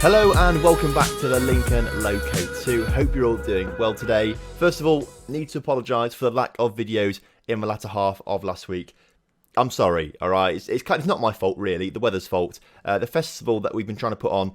Hello and welcome back to the Lincoln Loco 2. Hope you're all doing well today. First of all, need to apologise for the lack of videos in the latter half of last week. I'm sorry, alright? It's not my fault really, the weather's fault. The festival that we've been trying to put on,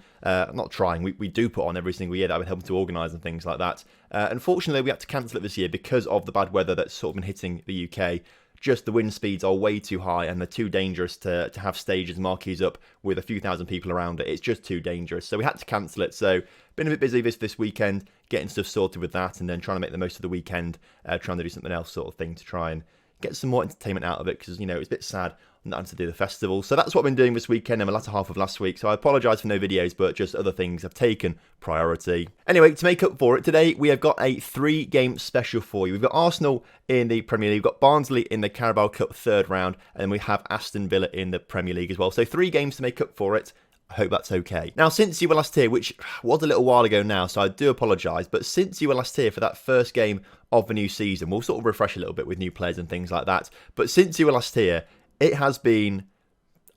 we do put on every single year that I've been helping to organise and things like that. Unfortunately, we had to cancel it this year because of the bad weather that's sort of been hitting the UK. Just the wind speeds are way too high and they're too dangerous to have stages and marquees up with a few thousand people around it. It's just too dangerous. So we had to cancel it. So been a bit busy this weekend, getting stuff sorted with that and then trying to make the most of the weekend, trying to do something else sort of thing to try and get some more entertainment out of it because, you know, it's a bit sad not having to do the festival. So that's what I've been doing this weekend and the latter half of last week. So I apologise for no videos, but just other things have taken priority. Anyway, to make up for it, today we have got a 3-game special for you. We've got Arsenal in the Premier League, we've got Barnsley in the Carabao Cup third round, and then we have Aston Villa in the Premier League as well. So 3 games to make up for it. I hope that's okay. Now, since you were last here, which was a little while ago now, so I do apologise, but since you were last here for that first game of the new season, we'll sort of refresh a little bit with new players and things like that. But since you were last here, it has been,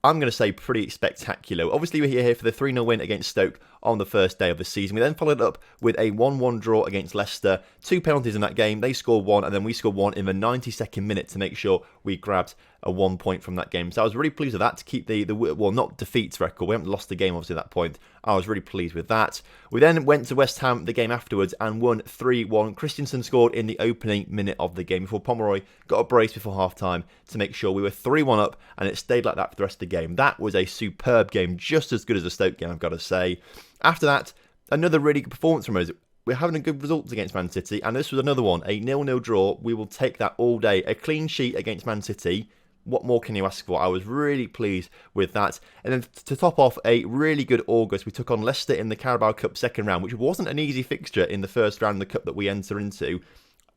I'm going to say, pretty spectacular. Obviously, we're here for the 3-0 win against Stoke on the first day of the season. We then followed up with a 1-1 draw against Leicester. 2 penalties in that game. They scored 1, and then we scored 1 in the 92nd minute to make sure we grabbed a 1 point from that game. So I was really pleased with that to keep the not defeats record. We haven't lost the game, obviously, at that point. I was really pleased with that. We then went to West Ham the game afterwards and won 3-1. Christensen scored in the opening minute of the game before Pomeroy got a brace before half-time to make sure we were 3-1 up, and it stayed like that for the rest of the game. That was a superb game, just as good as the Stoke game, I've got to say. After that, another really good performance from us. We're having a good result against Man City, and this was another one, a 0-0 draw. We will take that all day. A clean sheet against Man City. What more can you ask for? I was really pleased with that. And then to top off a really good August, we took on Leicester in the Carabao Cup second round, which wasn't an easy fixture in the first round of the Cup that we enter into.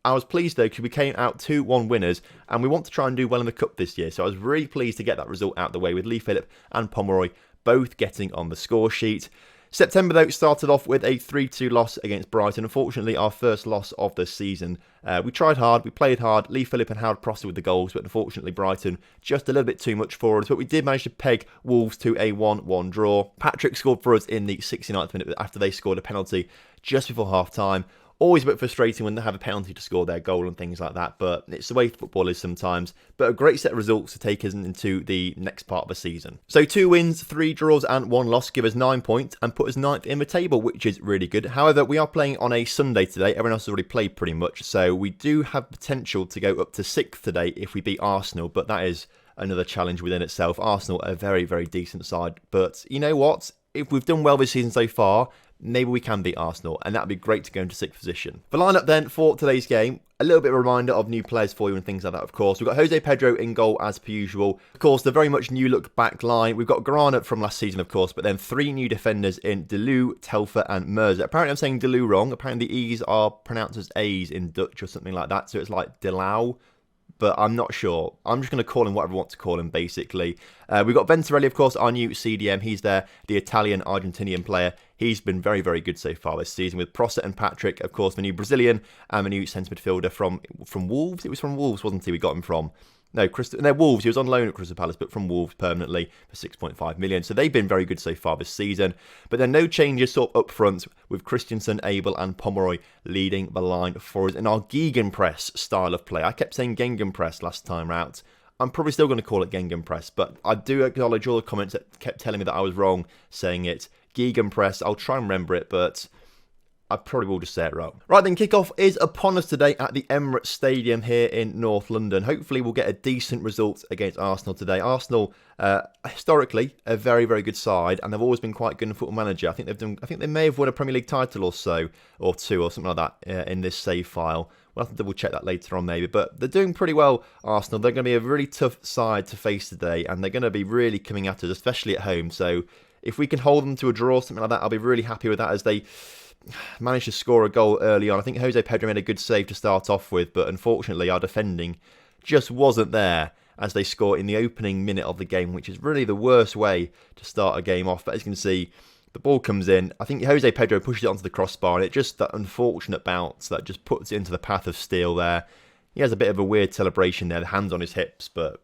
I was pleased though because we came out 2-1 winners and we want to try and do well in the Cup this year. So I was really pleased to get that result out of the way with Lee Phillip and Pomeroy both getting on the score sheet. September, though, started off with a 3-2 loss against Brighton. Unfortunately, our first loss of the season. We tried hard, we played hard. Lee Phillip and Howard Prosser with the goals, but unfortunately, Brighton just a little bit too much for us. But we did manage to peg Wolves to a 1-1 draw. Patrick scored for us in the 69th minute after they scored a penalty just before half-time. Always a bit frustrating when they have a penalty to score their goal and things like that, but it's the way football is sometimes. But a great set of results to take us into the next part of the season. So 2 wins, 3 draws and 1 loss give us 9 points and put us 9th in the table, which is really good. However, we are playing on a Sunday today. Everyone else has already played pretty much, so we do have potential to go up to 6th today if we beat Arsenal, but that is another challenge within itself. Arsenal are a very, very decent side, but you know what? If we've done well this season so far, maybe we can beat Arsenal, and that would be great to go into 6th position. The lineup then for today's game, a little bit of a reminder of new players for you and things like that, of course. We've got Jose Pedro in goal as per usual. Of course, the very much new look back line. We've got Grana from last season, of course, but then 3 new defenders in Delou, Telfer and Mirza. Apparently I'm saying Delou wrong. Apparently the E's are pronounced as A's in Dutch or something like that, so it's like Delau. But I'm not sure. I'm just going to call him whatever I want to call him, basically. We've got Venturelli, of course, our new CDM. He's there, the Italian-Argentinian player. He's been very, very good so far this season with Prosser and Patrick, of course, the new Brazilian and the new centre midfielder from Wolves. It was from Wolves, wasn't he? We got him from... No, Wolves. He was on loan at Crystal Palace, but from Wolves permanently for 6.5 million. So they've been very good so far this season. But then no changes sort of up front with Christensen, Abel and Pomeroy leading the line for us in our Gegenpress style of play. I kept saying Gegenpress last time out. I'm probably still going to call it Gegenpress, but I do acknowledge all the comments that kept telling me that I was wrong saying it. Gegenpress, I'll try and remember it, but I probably will just say it wrong. Right then, kickoff is upon us today at the Emirates Stadium here in North London. Hopefully we'll get a decent result against Arsenal today. Arsenal, historically, a very, very good side, and they've always been quite good in Football Manager. I think they may have won a Premier League title or so, or 2 or something like that in this save file. We'll have to double check that later on maybe, but they're doing pretty well, Arsenal. They're going to be a really tough side to face today, and they're going to be really coming at us, especially at home. So if we can hold them to a draw or something like that, I'll be really happy with that as they managed to score a goal early on. I think Jose Pedro made a good save to start off with, but unfortunately our defending just wasn't there as they score in the opening minute of the game, which is really the worst way to start a game off. But as you can see, the ball comes in. I think Jose Pedro pushes it onto the crossbar, and it just that unfortunate bounce that just puts it into the path of steel there. He has a bit of a weird celebration there, the hands on his hips, but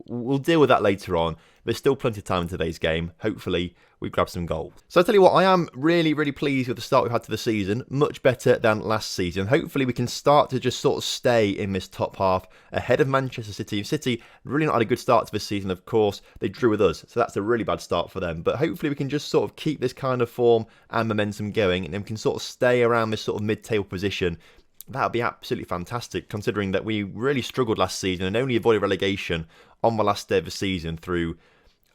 we'll deal with that later on. There's still plenty of time in today's game. Hopefully, we grab some goals. So I tell you what, I am really, really pleased with the start we've had to the season. Much better than last season. Hopefully, we can start to just sort of stay in this top half ahead of Manchester City. City really not had a good start to this season, of course. They drew with us, so that's a really bad start for them. But hopefully, we can just sort of keep this kind of form and momentum going, and then we can sort of stay around this sort of mid-table position. That would be absolutely fantastic, considering that we really struggled last season and only avoided relegation on the last day of the season through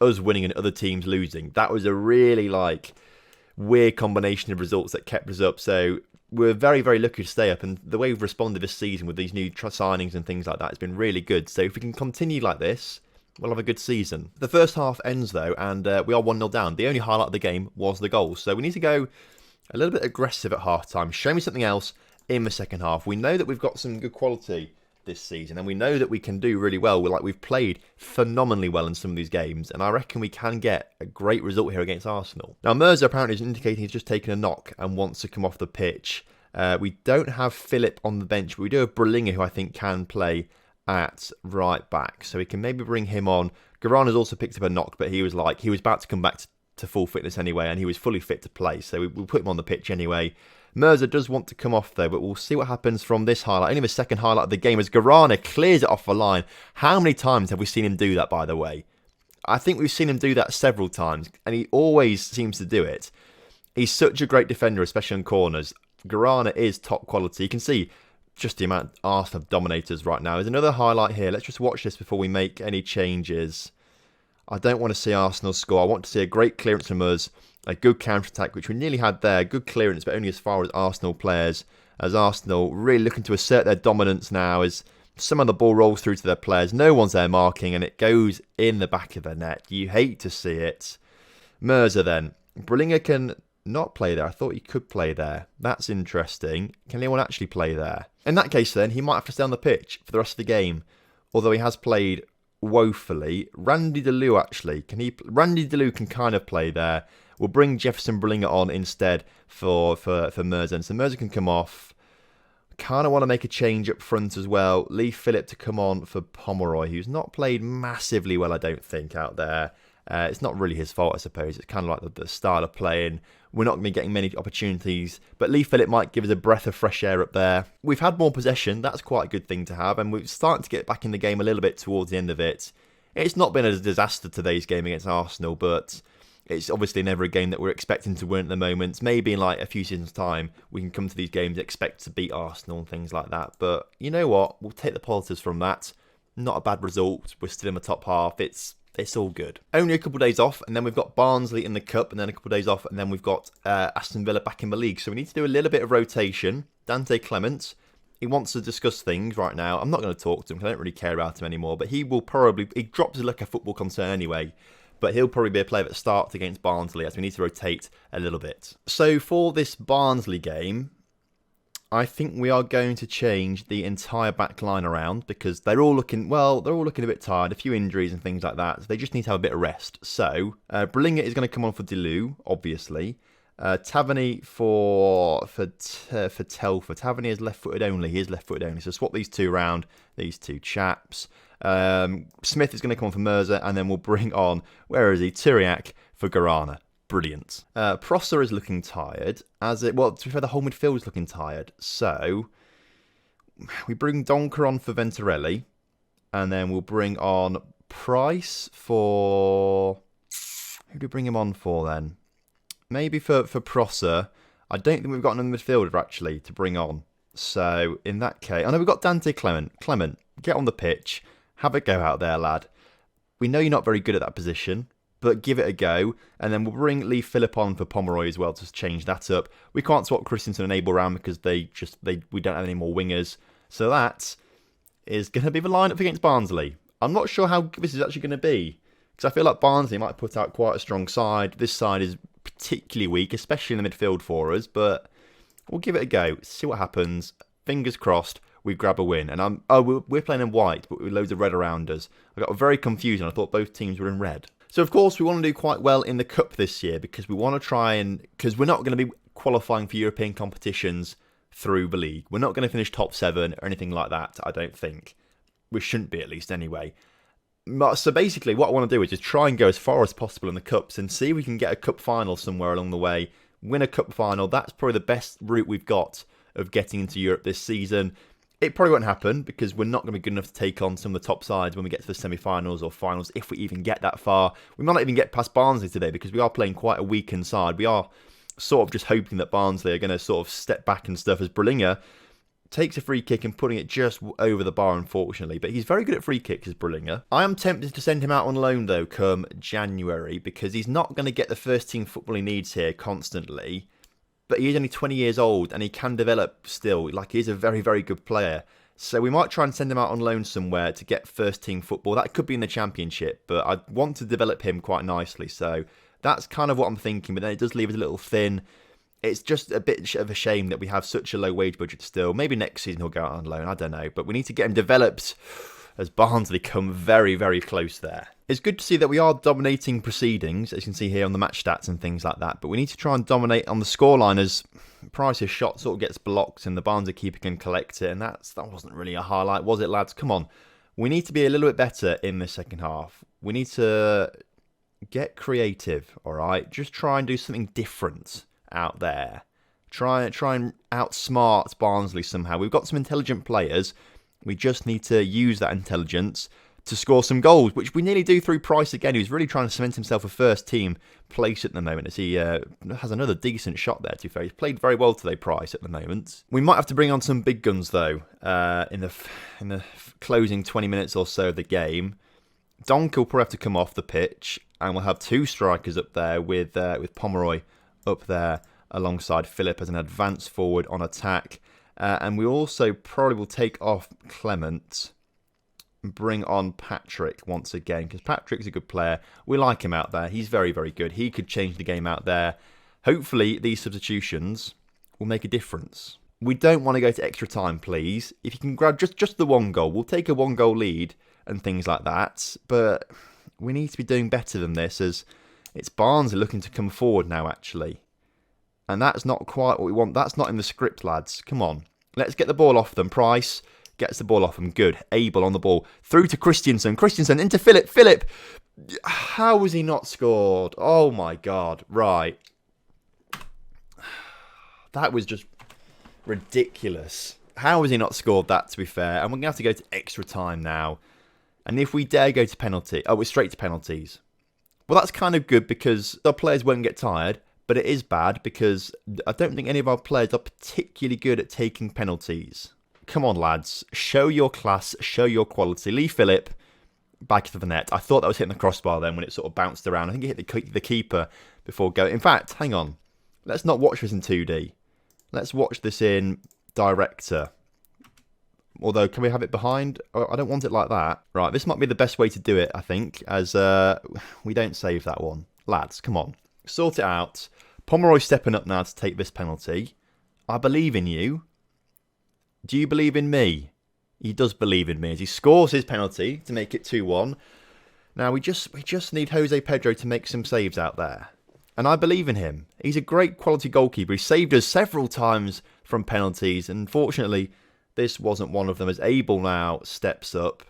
us winning and other teams losing. That was a really weird combination of results that kept us up. So we're very, very lucky to stay up, and the way we've responded this season with these new signings and things like that has been really good. So if we can continue like this, we'll have a good season. The first half ends though, and we are 1-0 down. The only highlight of the game was the goals. So we need to go a little bit aggressive at half time. Show me something else in the second half. We know that we've got some good quality this season, and we know that we can do really well. We've played phenomenally well in some of these games, and I reckon we can get a great result here against Arsenal. Now, Mirza apparently is indicating he's just taken a knock and wants to come off the pitch. We don't have Philip on the bench, but we do have Berlinger, who I think can play at right back, so we can maybe bring him on. Garana's also picked up a knock, but he was about to come back to full fitness anyway, and he was fully fit to play, so we'll put him on the pitch anyway. Mirza does want to come off though, but we'll see what happens from this highlight. Only the second highlight of the game as Garana clears it off the line. How many times have we seen him do that, by the way? I think we've seen him do that several times, and he always seems to do it. He's such a great defender, especially on corners. Garana is top quality. You can see just the amount Arsenal have dominators right now. There's another highlight here. Let's just watch this before we make any changes. I don't want to see Arsenal score. I want to see a great clearance from us. A good counter-attack, which we nearly had there. Good clearance, but only as far as Arsenal players. As Arsenal really looking to assert their dominance now as some of the ball rolls through to their players. No one's there marking, and it goes in the back of the net. You hate to see it. Mirza then. Berlinger can not play there. I thought he could play there. That's interesting. Can anyone actually play there? In that case then, he might have to stay on the pitch for the rest of the game. Although he has played woefully. Randy Deleu actually. Randy Deleu can kind of play there. We'll bring Jefferson Berlinger on instead for Mirza. And so Mirza can come off. Kind of want to make a change up front as well. Leave Philip to come on for Pomeroy, who's not played massively well, I don't think, out there. It's not really his fault, I suppose. It's kind of like the style of playing. We're not going to be getting many opportunities. But Lee Philip might give us a breath of fresh air up there. We've had more possession. That's quite a good thing to have. And we're starting to get back in the game a little bit towards the end of it. It's not been a disaster today's game against Arsenal, but it's obviously never a game that we're expecting to win at the moment. Maybe in like a few seasons' time, we can come to these games and expect to beat Arsenal and things like that. But you know what? We'll take the positives from that. Not a bad result. We're still in the top half. It's all good. Only a couple of days off, and then we've got Barnsley in the Cup, and then a couple of days off, and then we've got Aston Villa back in the league. So we need to do a little bit of rotation. Dante Clement, he wants to discuss things right now. I'm not going to talk to him because I don't really care about him anymore, but he drops his like a football concern anyway. But he'll probably be a player that starts against Barnsley as we need to rotate a little bit. So for this Barnsley game, I think we are going to change the entire back line around because they're all looking a bit tired, a few injuries and things like that. So they just need to have a bit of rest. So Berlinger is going to come on for Deleu, obviously. Tavernier for Telfer. Tavernier is left-footed only. He is left-footed only. So swap these two around, these two chaps. Smith is going to come on for Mirza, and then we'll bring on, where is he? Turiak for Garana. Brilliant. Prosser is looking tired. To be fair, the whole midfield is looking tired. So we bring Donker on for Venturelli, and then we'll bring on Price for... Who do we bring him on for then? Maybe for Prosser. I don't think we've got another midfielder actually to bring on. So in that case... I know we've got Dante Clement. Clement, get on the pitch. Have a go out there, lad. We know you're not very good at that position, but give it a go. And then we'll bring Lee Philip on for Pomeroy as well to change that up. We can't swap Christensen and Abel around because we don't have any more wingers. So that is going to be the lineup against Barnsley. I'm not sure how this is actually going to be because I feel like Barnsley might put out quite a strong side. This side is particularly weak, especially in the midfield for us, but we'll give it a go. See what happens. Fingers crossed. We grab a win. And we're playing in white, but with loads of red around us. I got very confused and I thought both teams were in red. So, of course, we want to do quite well in the Cup this year because we want to because we're not going to be qualifying for European competitions through the league. We're not going to finish top 7 or anything like that, I don't think. We shouldn't be, at least, anyway. So basically, what I want to do is just try and go as far as possible in the Cups and see if we can get a Cup final somewhere along the way. Win a Cup final. That's probably the best route we've got of getting into Europe this season. It probably won't happen because we're not going to be good enough to take on some of the top sides when we get to the semi-finals or finals, if we even get that far. We might not even get past Barnsley today because we are playing quite a weakened side. We are sort of just hoping that Barnsley are going to sort of step back and stuff, as Brilinger takes a free kick and putting it just over the bar, unfortunately. But he's very good at free kicks, as Brilinger. I am tempted to send him out on loan, though, come January, because he's not going to get the first-team football he needs here constantly. But he is only 20 years old, and he can develop still. Like, he is a very, very good player. So we might try and send him out on loan somewhere to get first-team football. That could be in the Championship, but I want to develop him quite nicely. So that's kind of what I'm thinking, but then it does leave us a little thin. It's just a bit of a shame that we have such a low wage budget still. Maybe next season he'll go out on loan, I don't know. But we need to get him developed as Barnsley come very, very close there. It's good to see that we are dominating proceedings, as you can see here on the match stats and things like that. But we need to try and dominate on the scoreline as Price's shot sort of gets blocked and the Barnsley keeper can collect it. And that wasn't really a highlight, was it, lads? Come on. We need to be a little bit better in the second half. We need to get creative, all right? Just try and do something different out there. Try and outsmart Barnsley somehow. We've got some intelligent players. We just need to use that intelligence to score some goals, which we nearly do through Price again, who's really trying to cement himself a first-team place at the moment, as he has another decent shot there, to be fair. He's played very well today, Price, at the moment. We might have to bring on some big guns, though, in the closing 20 minutes or so of the game. Donk will probably have to come off the pitch, and we'll have two strikers up there with Pomeroy up there alongside Philip as an advance forward on attack. And we also probably will take off Clement and bring on Patrick once again, because Patrick's a good player. We like him out there. He's very, very good. He could change the game out there. Hopefully, these substitutions will make a difference. We don't want to go to extra time, please. If you can grab just the one goal, we'll take a one-goal lead and things like that. But we need to be doing better than this, as it's Barnsley looking to come forward now, actually. And that's not quite what we want. That's not in the script, lads. Come on. Let's get the ball off them. Price gets the ball off them. Good. Abel on the ball. Through to Christiansen. Christiansen into Philip. Philip. How was he not scored? Oh, my God. Right. That was just ridiculous. How has he not scored that, to be fair? And we're going to have to go to extra time now. And if we dare go to penalty... Oh, we're straight to penalties. Well, that's kind of good because our players won't get tired. But it is bad because I don't think any of our players are particularly good at taking penalties. Come on, lads. Show your class. Show your quality. Lee Phillip, back to the net. I thought that was hitting the crossbar then when it sort of bounced around. I think it hit the keeper before going. In fact, hang on. Let's not watch this in 2D. Let's watch this in Director. Although, can we have it behind? Oh, I don't want it like that. Right, this might be the best way to do it, I think, as we don't save that one. Lads, come on. Sort it out. Pomeroy stepping up now to take this penalty. I believe in you. Do you believe in me? He does believe in me as he scores his penalty to make it 2-1. Now we just need Jose Pedro to make some saves out there. And I believe in him. He's a great quality goalkeeper. He saved us several times from penalties. And unfortunately, this wasn't one of them as Abel now steps up.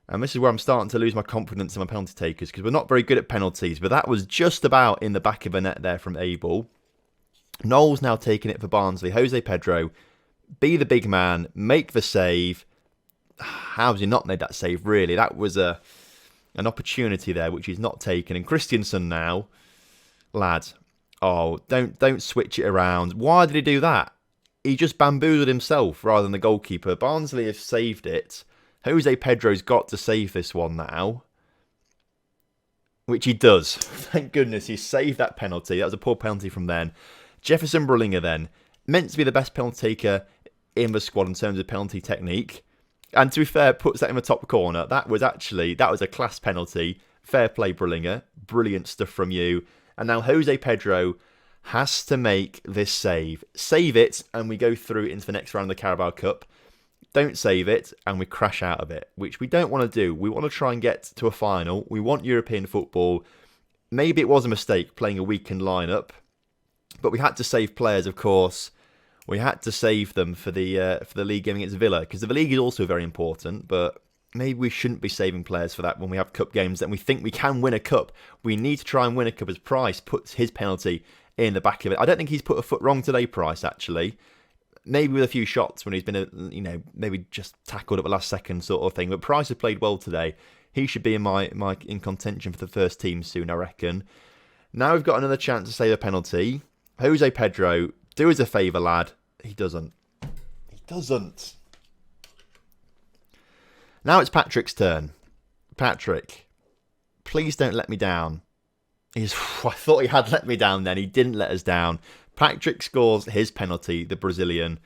And this is where I'm starting to lose my confidence in my penalty takers because we're not very good at penalties. But that was just about in the back of the net there from Abel. Noel's now taking it for Barnsley. Jose Pedro, be the big man, make the save. How has he not made that save, really? That was an opportunity there, which he's not taken. And Christiansen now, lad, oh, don't switch it around. Why did he do that? He just bamboozled himself rather than the goalkeeper. Barnsley have saved it. Jose Pedro's got to save this one now. Which he does. Thank goodness he saved that penalty. That was a poor penalty from then. Jefferson Brullinger then. Meant to be the best penalty taker in the squad in terms of penalty technique. And to be fair, puts that in the top corner. That was a class penalty. Fair play, Brullinger. Brilliant stuff from you. And now Jose Pedro has to make this save. Save it, and we go through into the next round of the Carabao Cup. Don't save it, and we crash out of it, which we don't want to do. We want to try and get to a final. We want European football. Maybe it was a mistake playing a weakened lineup, but we had to save players, of course, We had to save them for the league game against Villa, because the league is also very important, but maybe we shouldn't be saving players for that when we have cup games and we think we can win a cup. We need to try and win a cup as Price puts his penalty in the back of it. I don't think he's put a foot wrong today, Price, actually. Maybe with a few shots when he's been, maybe just tackled at the last second sort of thing. But Price has played well today. He should be in contention for the first team soon, I reckon. Now we've got another chance to save a penalty. Jose Pedro, do us a favour, lad. He doesn't. He doesn't. Now it's Patrick's turn. Patrick, please don't let me down. I thought he had let me down then. He didn't let us down. Patrick scores his penalty, the Brazilian.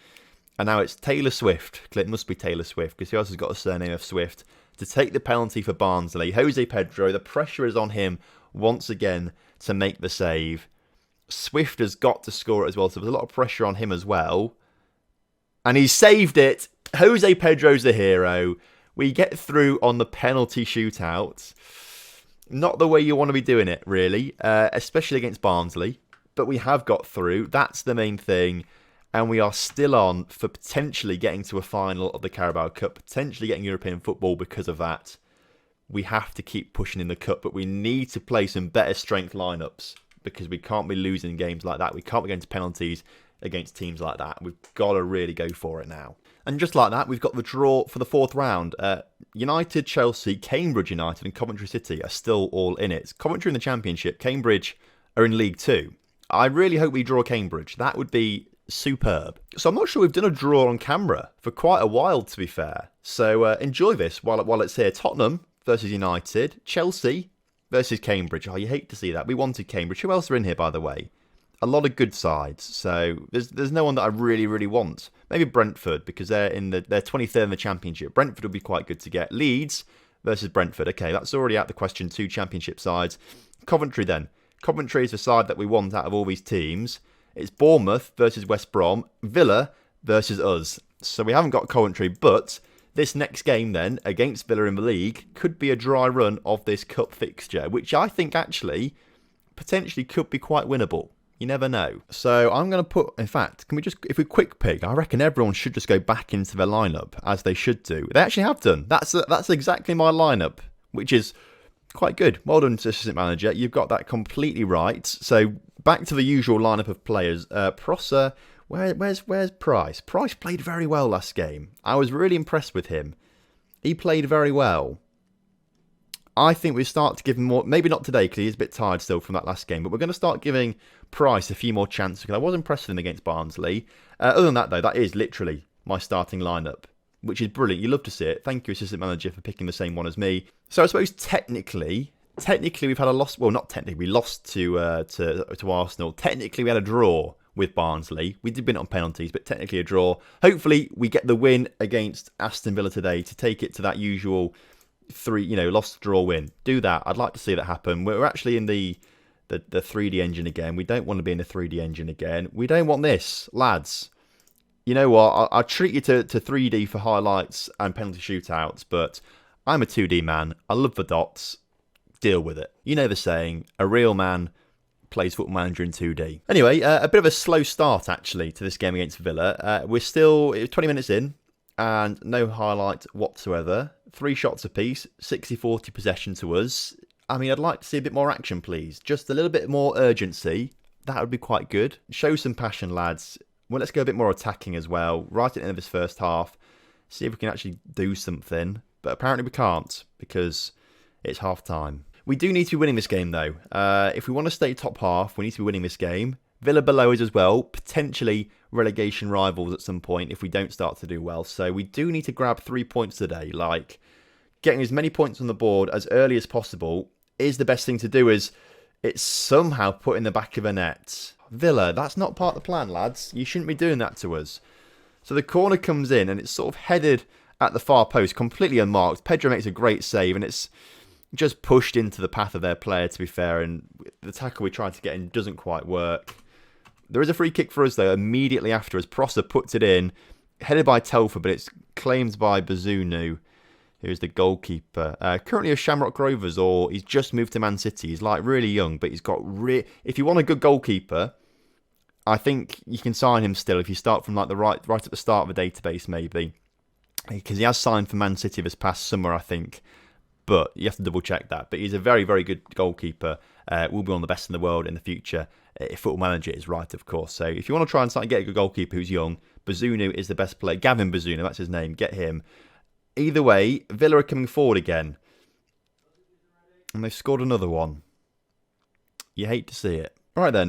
And now it's Taylor Swift. It must be Taylor Swift, because he also has got a surname of Swift, to take the penalty for Barnsley. Jose Pedro, the pressure is on him once again to make the save. Swift has got to score it as well, so there's a lot of pressure on him as well. And he's saved it. Jose Pedro's the hero. We get through on the penalty shootout. Not the way you want to be doing it, really, especially against Barnsley. But we have got through. That's the main thing. And we are still on for potentially getting to a final of the Carabao Cup, potentially getting European football because of that. We have to keep pushing in the cup, but we need to play some better strength lineups, because we can't be losing games like that. We can't be going to penalties against teams like that. We've got to really go for it now. And just like that, we've got the draw for the fourth round. United, Chelsea, Cambridge United and Coventry City are still all in it. Coventry in the Championship, Cambridge are in League 2. I really hope we draw Cambridge. That would be superb. So I'm not sure we've done a draw on camera for quite a while, to be fair. So enjoy this while it's here. Tottenham versus United, Chelsea versus Cambridge. Oh, you hate to see that. We wanted Cambridge. Who else are in here, by the way? A lot of good sides. So there's no one that I really, really want. Maybe Brentford, because they're 23rd in the Championship. Brentford would be quite good to get. Leeds versus Brentford. Okay, that's already out the question. 2 Championship sides. Coventry then. Coventry is the side that we want out of all these teams. It's Bournemouth versus West Brom. Villa versus us. So we haven't got Coventry, but this next game then, against Villa in the league, could be a dry run of this cup fixture, which I think actually potentially could be quite winnable. You never know. So I'm going to put, in fact, can we just, if we quick pick, I reckon everyone should just go back into their lineup, as they should do. They actually have done. That's exactly my lineup, which is quite good. Well done, assistant manager. You've got that completely right. So back to the usual lineup of players. Prosser, where's Price? Price played very well last game. I was really impressed with him. He played very well. I think we start to give him more, maybe not today because he is a bit tired still from that last game, but we're going to start giving Price a few more chances, because I was impressed with him against Barnsley. Other than that, though, that is literally my starting lineup, which is brilliant. You love to see it. Thank you, assistant manager, for picking the same one as me. So I suppose technically we've had a loss. Well, not technically, we lost to Arsenal. Technically, we had a draw with Barnsley. We did win it on penalties, but technically a draw. Hopefully, we get the win against Aston Villa today to take it to that usual 3, lost, draw, win. Do that. I'd like to see that happen. We're actually in the 3D engine again. We don't want to be in the 3D engine again. We don't want this, lads. You know what? I'll treat you to 3D for highlights and penalty shootouts, but I'm a 2D man. I love the dots. Deal with it. You know the saying, a real man plays Football Manager in 2D. Anyway, a bit of a slow start, actually, to this game against Villa. We're still 20 minutes in, and no highlight whatsoever. 3 shots apiece, 60-40 possession to us. I mean, I'd like to see a bit more action, please. Just a little bit more urgency. That would be quite good. Show some passion, lads. Well, let's go a bit more attacking as well. Right at the end of this first half. See if we can actually do something. But apparently we can't, because it's half-time. We do need to be winning this game, though. If we want to stay top half, we need to be winning this game. Villa below us as well. Potentially relegation rivals at some point if we don't start to do well. So we do need to grab 3 points today. Like, getting as many points on the board as early as possible is the best thing to do. Is it's somehow put in the back of a net. Villa, that's not part of the plan, lads. You shouldn't be doing that to us. So the corner comes in and it's sort of headed at the far post, completely unmarked. Pedro makes a great save and it's just pushed into the path of their player, to be fair. And the tackle we tried to get in doesn't quite work. There is a free kick for us, though, immediately after, as Prosser puts it in. Headed by Telfer, but it's claimed by Bazunu, who's the goalkeeper. Currently a Shamrock Rovers, or he's just moved to Man City. He's like really young, but he's got if you want a good goalkeeper, I think you can sign him still if you start from like the right at the start of the database maybe, because he has signed for Man City this past summer, I think. But you have to double check that. But he's a very, very good goalkeeper. Will be one of the best in the world in the future if Football Manager is right, of course. So if you want to try and start get a good goalkeeper who's young, Bazunu is the best player. Gavin Bazunu, that's his name. Get him. Either way, Villa are coming forward again. And they've scored another one. You hate to see it. Right then,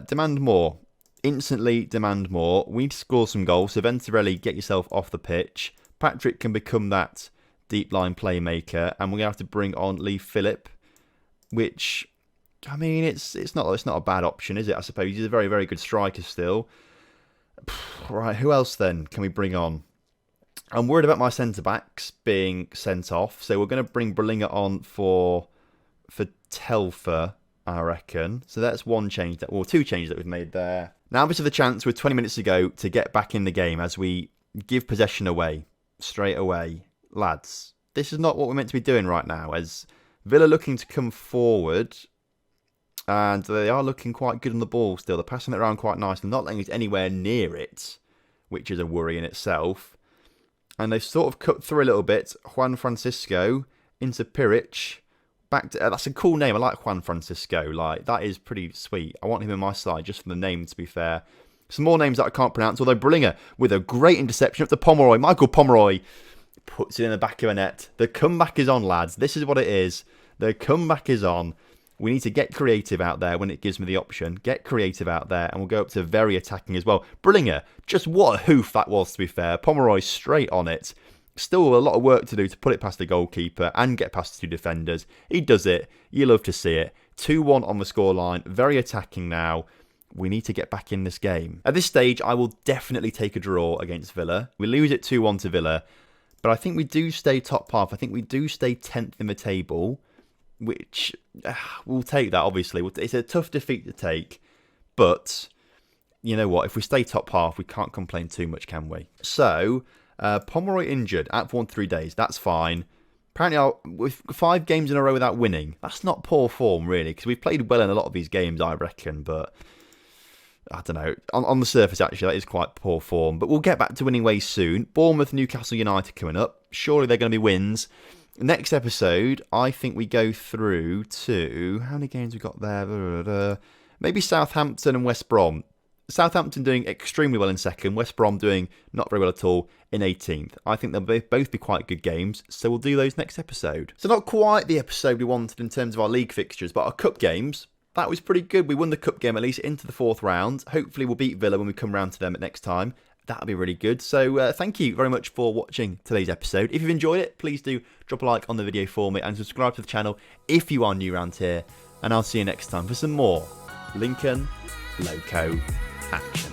demand more. Instantly demand more. We need to score some goals. So Venturelli, get yourself off the pitch. Patrick can become that deep line playmaker. And we're going to have to bring on Lee Phillip. Which, I mean, it's not a bad option, is it? I suppose he's a very, very good striker still. Right, who else then can we bring on? I'm worried about my centre-backs being sent off. So we're going to bring Berlinger on for Telfer, I reckon. So that's one change, or two changes that we've made there. Now this is the chance with 20 minutes to go to get back in the game as we give possession away straight away. Lads, this is not what we're meant to be doing right now, as Villa looking to come forward, and they are looking quite good on the ball still. They're passing it around quite nicely, not letting it anywhere near it, which is a worry in itself. And they've sort of cut through a little bit. Juan Francisco into Pirich. Back to, that's a cool name. I like Juan Francisco. Like, that is pretty sweet. I want him in my side just for the name, to be fair. Some more names that I can't pronounce, although Berlinger with a great interception up to Pomeroy. Michael Pomeroy puts it in the back of a net. The comeback is on, lads. This is what it is. The comeback is on. We need to get creative out there when it gives me the option. Get creative out there, and we'll go up to very attacking as well. Berlinger, just what a hoof that was, to be fair. Pomeroy straight on it. Still a lot of work to do to put it past the goalkeeper and get past the two defenders. He does it. You love to see it. 2-1 on the scoreline. Very attacking now. We need to get back in this game. At this stage, I will definitely take a draw against Villa. We lose it 2-1 to Villa. But I think we do stay top half. I think we do stay 10th in the table, which we'll take that, obviously. It's a tough defeat to take. But you know what? If we stay top half, we can't complain too much, can we? So Pomeroy injured out for 1 to 3 days. That's fine. Apparently, with 5 games in a row without winning, that's not poor form, really, because we've played well in a lot of these games, I reckon. But I don't know. On the surface, actually, that is quite poor form. But we'll get back to winning ways soon. Bournemouth, Newcastle United coming up. Surely they're going to be wins. Next episode, I think we go through to... How many games we got there? Maybe Southampton and West Brom. Southampton doing extremely well in second. West Brom doing not very well at all in 18th. I think they'll both be quite good games, so we'll do those next episode. So not quite the episode we wanted in terms of our league fixtures, but our cup games, that was pretty good. We won the cup game at least into the 4th round. Hopefully we'll beat Villa when we come round to them next time. That'll be really good. So thank you very much for watching today's episode. If you've enjoyed it, please do drop a like on the video for me and subscribe to the channel if you are new around here. And I'll see you next time for some more Lincoln Loco action.